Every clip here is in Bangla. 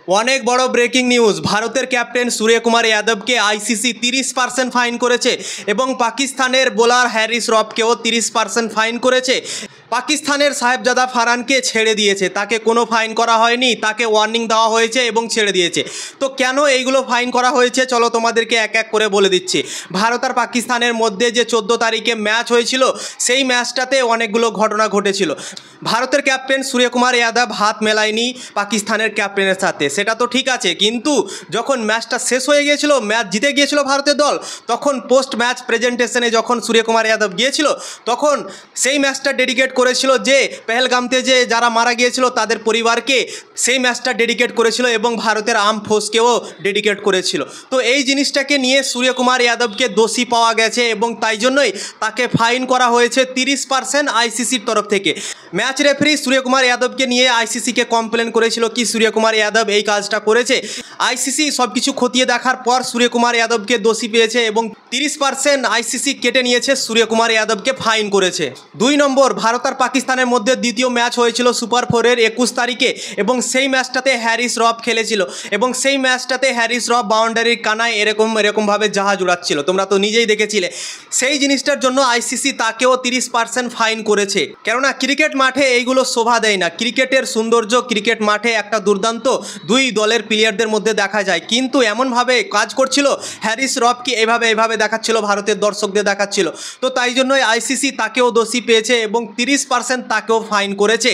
অনেক বড় ব্রেকিং নিউজ। ভারতের ক্যাপ্টেন সূর্যকুমার যাদবকে আইসিসি 30% ফাইন করেছে এবং পাকিস্তানের বোলার হ্যারিস রফকেও 30% ফাইন করেছে। পাকিস্তানের সাহেবজাদা ফারহানকে ছেড়ে দিয়েছে, তাকে কোনো ফাইন করা হয়নি, তাকে ওয়ার্নিং দেওয়া হয়েছে এবং ছেড়ে দিয়েছে। তো কেন এইগুলো ফাইন করা হয়েছে চলো তোমাদেরকে এক এক করে বলে দিচ্ছি। ভারত আর পাকিস্তানের মধ্যে যে 14 তারিখে ম্যাচ হয়েছিল সেই ম্যাচটাতে অনেকগুলো ঘটনা ঘটেছিল। ভারতের ক্যাপ্টেন সূর্যকুমার যাদব হাত মেলায়নি পাকিস্তানের ক্যাপ্টেনের সাথে, সেটা তো ঠিক আছে, কিন্তু যখন ম্যাচটা শেষ হয়ে গিয়েছিল, ম্যাচ জিতে গিয়েছিল ভারতের দল, তখন পোস্ট ম্যাচ প্রেজেন্টেশনে যখন সূর্যকুমার যাদব গিয়েছিল তখন সেই ম্যাচটা ডেডিকেট করেছিল যে পেহেলগামতে যে যারা মারা গিয়েছিল তাদের পরিবারকে, সেই ম্যাচটা ডেডিকেট করেছিল এবং ভারতের আর্ম ফোর্সকেও ডেডিকেট করেছিল। তো এই জিনিসটাকে নিয়ে সূর্যকুমার যাদবকে দোষী পাওয়া গেছে এবং তাই জন্যই তাকে ফাইন করা হয়েছে 30% আইসিসির তরফ থেকে। ম্যাচ রেফারি সূর্যকুমার যাদবকে নিয়ে আইসিসিকে কমপ্লেন করেছিল কি সূর্যকুমার যাদব এই কাজটা করেছে। আইসিসি সব কিছু খতিয়ে দেখার পর সূর্যকুমার যাদবকে দোষী পেয়েছে এবং 30% আইসিসি কেটে নিয়েছে, সূর্যকুমার যাদবকে ফাইন করেছে। 2 নম্বর, ভারত আর পাকিস্তানের মধ্যে দ্বিতীয় ম্যাচ হয়েছিল সুপার 4-এর 21 তারিখে এবং সেই ম্যাচটাতে হ্যারিস রফ খেলেছিল এবং সেই ম্যাচটাতে হ্যারিস রফ বাউন্ডারির কানায় এরকমভাবে জাহাজ উড়াচ্ছিল, তোমরা তো নিজেই দেখেছিলে। সেই জিনিসটার জন্য আইসিসি তাকেও 30% ফাইন করেছে, কেননা ক্রিকেট মাঠে এইগুলো শোভা দেয় না। ক্রিকেটের সৌন্দর্য ক্রিকেট মাঠে একটা দুর্দান্ত দুই দলের প্লেয়ারদের মধ্যে দেখা যায়, কিন্তু এমনভাবে কাজ করছিল হ্যারিস রফকে, এইভাবে দেখাচ্ছিল, ভারতের দর্শকদের দেখাচ্ছিল। তো তাই জন্যই আইসিসি তাকেও দোষী পেয়েছে এবং 30% তাকেও ফাইন করেছে।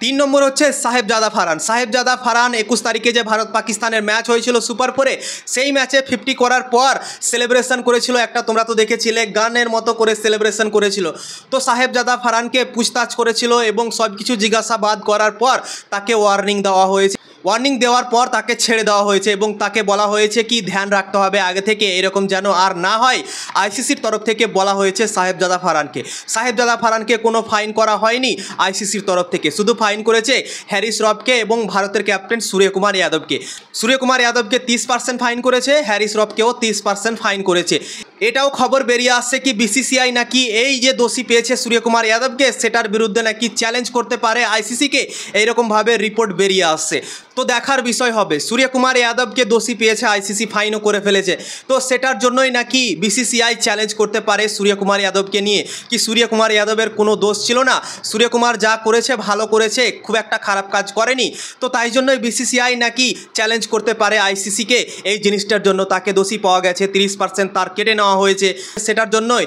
3 নম্বর হচ্ছে সাহেবজাদা ফারহান। সাহেবজাদা ফারহান 21 তারিখে যে ভারত পাকিস্তানের ম্যাচ হয়েছিল সুপার 4-এ, সেই ম্যাচে 50 করার পর সেলিব্রেশন করেছিল একটা, তোমরা তো দেখেছিলে, গানের মতো করে সেলিব্রেশন করেছিল। তো সাহেবজাদা ফারহানকে পুছতাছ করেছিল এবং সব কিছু জিজ্ঞাসাবাদ করার পর তাকে ওয়ার্নিং দেওয়া হয়েছে। ওয়ার্নিং দেওয়ার পর তাকে ছেড়ে দেওয়া হয়েছে এবং তাকে বলা হয়েছে কি ধ্যান রাখতে হবে আগে থেকে এরকম যেন আর না হয়। আইসিসির তরফ থেকে বলা হয়েছে সাহেবজাদা ফারহানকে কোনো ফাইন করা হয়নি আইসিসির তরফ থেকে, শুধু ফাইন করেছে হ্যারিস রফকে এবং ভারতের ক্যাপ্টেন সূর্যকুমার যাদবকে। সূর্যকুমার যাদবকে 30% ফাইন করেছে, হ্যারিস রফকেও 30% ফাইন করেছে। এটাও খবর বেরিয়ে আসছে কি বিসিসিআই নাকি এই যে দোষী পেয়েছে সূর্যকুমার যাদবকে সেটার বিরুদ্ধে নাকি চ্যালেঞ্জ করতে পারে আইসিসিকে, এইরকমভাবে রিপোর্ট বেরিয়ে আসছে। তো দেখার বিষয় হবে, সূর্যকুমার যাদবকে দোষী পেয়েছে আইসিসি, ফাইনও করে ফেলেছে, তো সেটার জন্যই নাকি বিসিসিআই চ্যালেঞ্জ করতে পারে সূর্যকুমার যাদবকে নিয়ে কি সূর্যকুমার যাদবের কোনো দোষ ছিল না, সূর্যকুমার যা করেছে ভালো করেছে, খুব একটা খারাপ কাজ করেনি। তো তাই জন্যই বিসিসিআই নাকি চ্যালেঞ্জ করতে পারে আইসিসিকে এই জিনিসটার জন্য, তাকে দোষী পাওয়া গেছে, 30% তার কেটে নেওয়া হয়েছে, সেটার জন্যই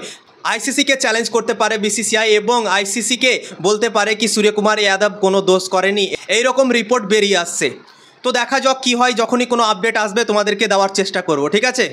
আইসিসিকে চ্যালেঞ্জ করতে পারে বিসিসিআই এবং আইসিসিকে বলতে পারে কি সূর্যকুমার যাদব কোনো দোষ করেনি, এইরকম রিপোর্ট বেরিয়ে আসছে। তো দেখা যাক কী হয়, যখনই কোনো আপডেট আসবে তোমাদেরকে দেওয়ার চেষ্টা করব, ঠিক আছে।